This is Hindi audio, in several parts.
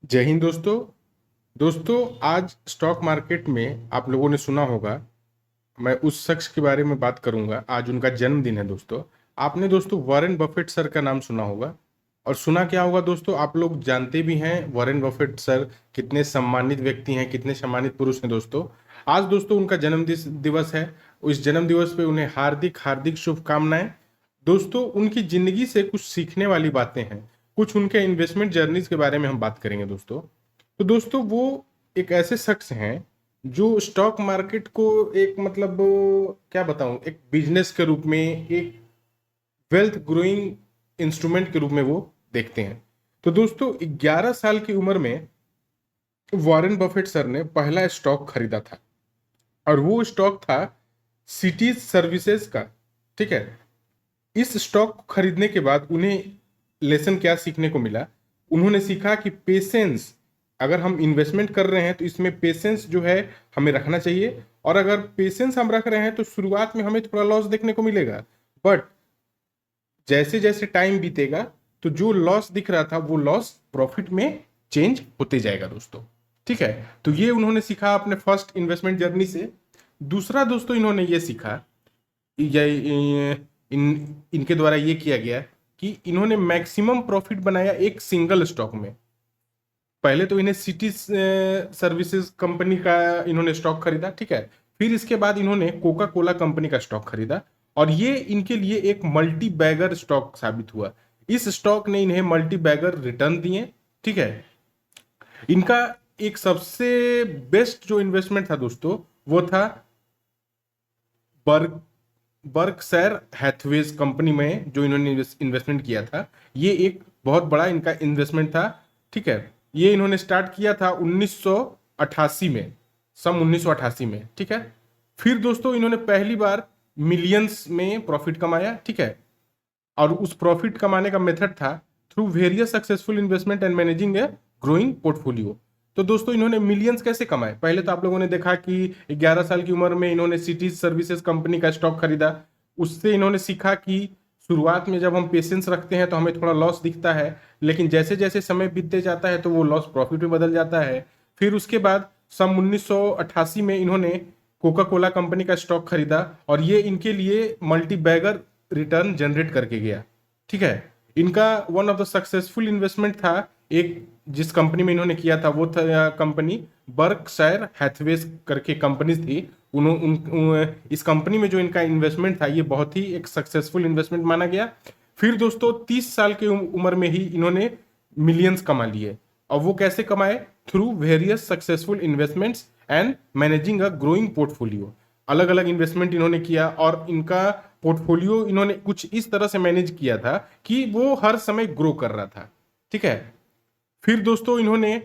जय हिंद दोस्तों। दोस्तों, आज स्टॉक मार्केट में आप लोगों ने सुना होगा, मैं उस शख्स के बारे में बात करूंगा। आज उनका जन्मदिन है दोस्तों। आपने दोस्तों वॉरेन बफेट सर का नाम सुना होगा। और सुना क्या होगा दोस्तों, आप लोग जानते भी हैं वॉरेन बफेट सर कितने सम्मानित व्यक्ति हैं, कितने सम्मानित पुरुष हैं दोस्तों। आज दोस्तों उनका जन्म दिवस है। इस जन्म दिवस पे उन्हें हार्दिक हार्दिक शुभकामनाएं। दोस्तों, उनकी जिंदगी से कुछ सीखने वाली बातें हैं, कुछ उनके इन्वेस्टमेंट जर्नीज के बारे में हम बात करेंगे दोस्तों। तो दोस्तों, वो एक ऐसे शख्स हैं जो स्टॉक मार्केट को एक क्या बताऊं, एक बिजनेस के रूप में, एक वेल्थ ग्रोइंग इंस्ट्रूमेंट के रूप में वो देखते हैं। तो दोस्तों, 11 साल की उम्र में वॉरेन बफेट सर ने पहला स्टॉक खरीदा था, और वो स्टॉक था सिटीज सर्विसेज का। ठीक है। इस स्टॉक को खरीदने के बाद उन्हें लेसन क्या सीखने को मिला। उन्होंने सीखा कि पेशेंस, अगर हम इन्वेस्टमेंट कर रहे हैं तो इसमें पेशेंस जो है हमें रखना चाहिए। और अगर पेशेंस हम रख रहे हैं तो शुरुआत में हमें थोड़ा लॉस देखने को मिलेगा, बट जैसे जैसे टाइम बीतेगा तो जो लॉस दिख रहा था वो लॉस प्रॉफिट में चेंज होते जाएगा दोस्तों। ठीक है। तो ये उन्होंने सीखा अपने फर्स्ट इन्वेस्टमेंट जर्नी से। दूसरा दोस्तों, इन्होंने ये सीखा, इनके द्वारा ये किया गया कि इन्होंने मैक्सिमम प्रॉफिट बनाया एक सिंगल स्टॉक में। पहले तो इन्हें सिटी सर्विसेज कंपनी का इन्होंने स्टॉक खरीदा। ठीक है। फिर इसके बाद इन्होंने कोका कोला कंपनी का स्टॉक खरीदा, और ये इनके लिए एक मल्टी बैगर स्टॉक साबित हुआ। इस स्टॉक ने इन्हें मल्टी बैगर रिटर्न दिए। ठीक है। इनका एक सबसे बेस्ट जो इन्वेस्टमेंट था दोस्तों, वो था बर्ग बर्कशायर हैथवेज कंपनी में जो इन्होंने इन्वेस्टमेंट किया था। ये एक बहुत बड़ा इनका इन्वेस्टमेंट था। ठीक है। ये इन्होंने स्टार्ट किया था 1988 में, सन 1988 में। ठीक है। फिर दोस्तों, इन्होंने पहली बार मिलियंस में प्रॉफिट कमाया। ठीक है। और उस प्रॉफिट कमाने का मेथड था through various successful investment and managing a growing portfolio. तो दोस्तों, इन्होंने मिलियंस कैसे कमाए। पहले तो आप लोगों ने देखा कि 11 साल की उम्र में इन्होंने सिटीज सर्विसेज कंपनी का स्टॉक खरीदा। उससे इन्होंने सीखा कि शुरुआत में जब हम पेशेंस रखते हैं तो हमें थोड़ा लॉस दिखता है, लेकिन जैसे जैसे समय बीतते जाता है तो वो लॉस प्रॉफिट में बदल जाता है। फिर उसके बाद सन 1988 में इन्होंने कोका कोला कंपनी का स्टॉक खरीदा, और ये इनके लिए मल्टी बैगर रिटर्न जनरेट करके गया। ठीक है। इनका one of the successful investment था, एक जिस कंपनी में इन्होंने किया था वो था कंपनी बर्कशायर हैथवेज करके कंपनीज थी। इस कंपनी में जो इनका इन्वेस्टमेंट था ये बहुत ही एक सक्सेसफुल इन्वेस्टमेंट माना गया। फिर दोस्तों 30 साल की उम्र में ही इन्होंने मिलियंस कमा लिए। और वो कैसे कमाए? Through various successful investments and managing a growing portfolio. अलग अलग इन्वेस्टमेंट इन्होंने किया, और इनका पोर्टफोलियो इन्होंने कुछ इस तरह से मैनेज किया था कि वो हर समय ग्रो कर रहा था। ठीक है। फिर दोस्तों, इन्होंने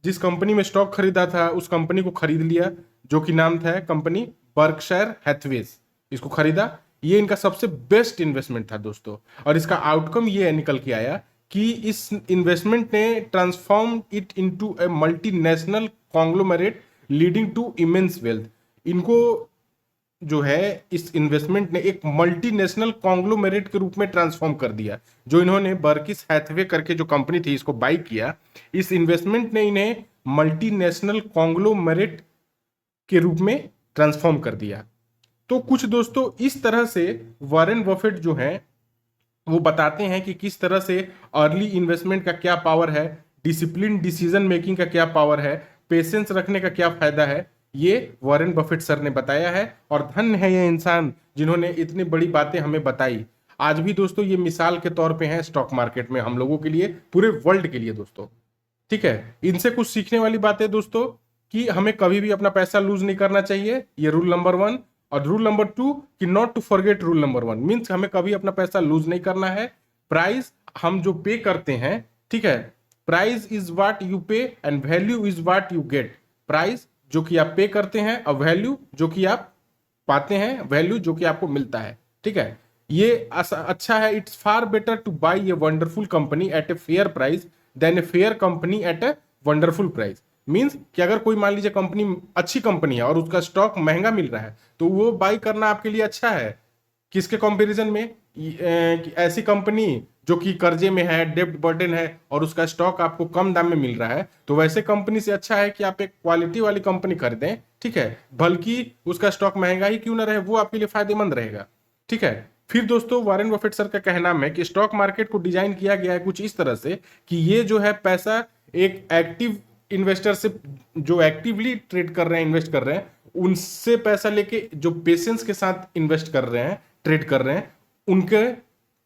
जिस कंपनी में स्टॉक खरीदा था उस कंपनी को खरीद लिया, जो कि नाम था कंपनी बर्कशायर हैथवेज। इसको खरीदा। ये इनका सबसे बेस्ट इन्वेस्टमेंट था दोस्तों। और इसका आउटकम ये निकल के आया कि इस इन्वेस्टमेंट ने transform it into a multinational conglomerate leading to immense wealth. इनको जो है इस इन्वेस्टमेंट ने एक मल्टीनेशनल कॉन्ग्लोमेरेट के रूप में ट्रांसफॉर्म कर दिया। जो इन्होंने बर्किस हैथवे करके जो कंपनी थी इसको बाई किया, इस इन्वेस्टमेंट ने इन्हें मल्टीनेशनल कॉन्ग्लोमेरेट के रूप में ट्रांसफॉर्म कर दिया। तो कुछ दोस्तों इस तरह से वॉरेन बफेट जो है वो बताते हैं कि किस तरह से अर्ली इन्वेस्टमेंट का क्या पावर है, डिसिप्लिन डिसीजन मेकिंग का क्या पावर है, पेशेंस रखने का क्या फायदा है। ये वॉरेन बफेट सर ने बताया है, और धन्य है ये इंसान जिन्होंने इतनी बड़ी बातें हमें बताई। आज भी दोस्तों ये मिसाल के तौर पे हैं स्टॉक मार्केट में, हम लोगों के लिए, पूरे वर्ल्ड के लिए दोस्तों। ठीक है। इनसे कुछ सीखने वाली बात है दोस्तों कि हमें कभी भी अपना पैसा लूज नहीं करना चाहिए, ये रूल नंबर 1। और रूल नंबर 2 कि not to forget rule number 1, means हमें कभी अपना पैसा लूज नहीं करना है। प्राइस हम जो पे करते हैं, ठीक है, प्राइस इज व्हाट यू पे and value is what you get. Price जो कि आप पे करते हैं, और वैल्यू जो कि आप पाते हैं, वैल्यू जो कि आपको मिलता है। ठीक है। ये अच्छा है। It's far better to buy a wonderful company at a fair price than a fair company at a wonderful price. Means कि अगर कोई मान लीजिए कंपनी अच्छी कंपनी है और उसका स्टॉक महंगा मिल रहा है तो वो बाई करना आपके लिए अच्छा है। किसके कंपैरिजन में? ऐसी कंपनी जो कि कर्जे में है, डेब्ट बर्डन है और उसका स्टॉक आपको कम दाम में मिल रहा है, तो वैसे कंपनी से अच्छा है कि आप एक क्वालिटी वाली कंपनी खरीदें, ठीक है, बल्कि उसका स्टॉक महंगा ही क्यों ना रहे, वो आपके लिए फायदेमंद रहेगा, ठीक है। फिर दोस्तों वॉरेन बफेट सर का कहना है कि स्टॉक मार्केट को डिजाइन किया गया है कुछ इस तरह से कि ये जो है पैसा एक एक्टिव इन्वेस्टर से, जो एक्टिवली ट्रेड कर रहे हैं, इन्वेस्ट कर रहे हैं, उनसे पैसा लेके जो पेशेंस के साथ इन्वेस्ट कर रहे हैं, ट्रेड कर रहे हैं, उनके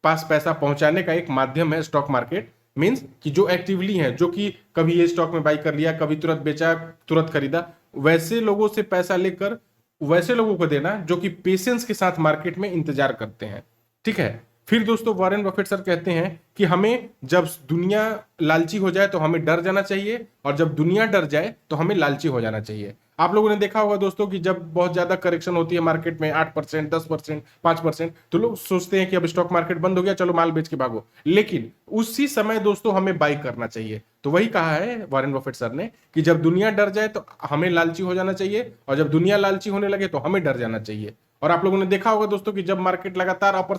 पास पैसा पहुंचाने का एक माध्यम है स्टॉक मार्केट। मींस कि जो एक्टिवली हैं, जो कि कभी ये स्टॉक में बाई कर लिया, कभी तुरंत बेचा, तुरंत खरीदा, वैसे लोगों से पैसा लेकर वैसे लोगों को देना जो कि पेशेंस के साथ मार्केट में इंतजार करते हैं, ठीक है। फिर दोस्तों वॉरेन बफेट सर कहते हैं कि हमें जब दुनिया लालची हो जाए तो हमें डर जाना चाहिए, और जब दुनिया डर जाए तो हमें लालची हो जाना चाहिए। आप लोगों ने देखा होगा दोस्तों कि जब बहुत ज्यादा करेक्शन होती है मार्केट में 8%, 10%, 5%, तो लोग सोचते हैं कि अब स्टॉक मार्केट बंद हो गया, चलो माल बेच के भागो। लेकिन उसी समय दोस्तों हमें बाई करना चाहिए। तो वही कहा है वॉरेन बफेट सर ने कि जब दुनिया डर जाए तो हमें लालची हो जाना चाहिए, और जब दुनिया लालची होने लगे तो हमें डर जाना चाहिए। और आप लोगों ने देखा होगा दोस्तों कि जब मार्केट लगातार अपर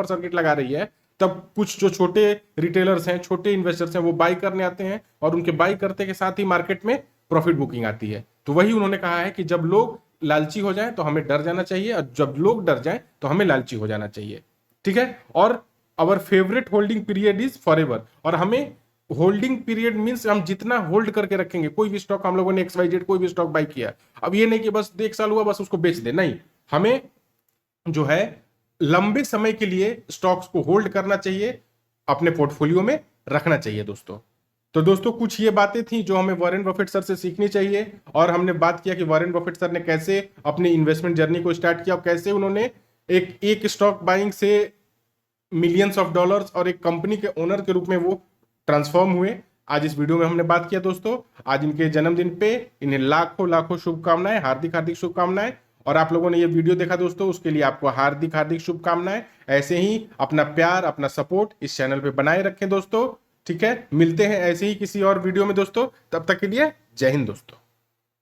सर्किट लगा रही है, तब कुछ जो छोटे रिटेलर्स हैं, छोटे इन्वेस्टर्स हैं, वो बाई करने आते हैं, और उनके बाई करते के साथ ही मार्केट में प्रॉफिट बुकिंग आती है। तो वही उन्होंने कहा है कि जब लोग लालची हो जाएं तो हमें डर जाना चाहिए, और जब लोग डर जाएं तो हमें लालची हो जाना चाहिए, ठीक है। और our favourite holding period is forever, और हमें होल्डिंग पीरियड मींस हम जितना होल्ड करके रखेंगे, कोई भी स्टॉक हम लोगों ने XYZ कोई भी स्टॉक बाई किया, अब ये नहीं कि बस 1 साल हुआ बस उसको बेच दे, नहीं, हमें जो है लंबे समय के लिए स्टॉक्स को होल्ड करना चाहिए, अपने पोर्टफोलियो में रखना चाहिए दोस्तों। तो दोस्तों कुछ ये बातें थी जो हमें वॉरेन बफेट सर से सीखनी चाहिए, और हमने बात किया कि वॉरेन बफेट सर ने कैसे अपनी इन्वेस्टमेंट जर्नी को स्टार्ट किया, और कैसे उन्होंने एक स्टॉक बाइंग से मिलियंस ऑफ डॉलर्स और एक कंपनी के ओनर के रूप में वो ट्रांसफॉर्म हुए। आज इस वीडियो में हमने बात किया दोस्तों, आज इनके जन्मदिन पे इन्हें लाखों लाखों शुभकामनाएं, हार्दिक हार्दिक शुभकामनाएं। और आप लोगों ने ये वीडियो देखा दोस्तों, उसके लिए आपको हार्दिक हार्दिक शुभकामनाएं। ऐसे ही अपना प्यार, अपना सपोर्ट इस चैनल पे बनाए रखें दोस्तों, ठीक है। मिलते हैं ऐसे ही किसी और वीडियो में दोस्तों, तब तक के लिए जय हिंद दोस्तों।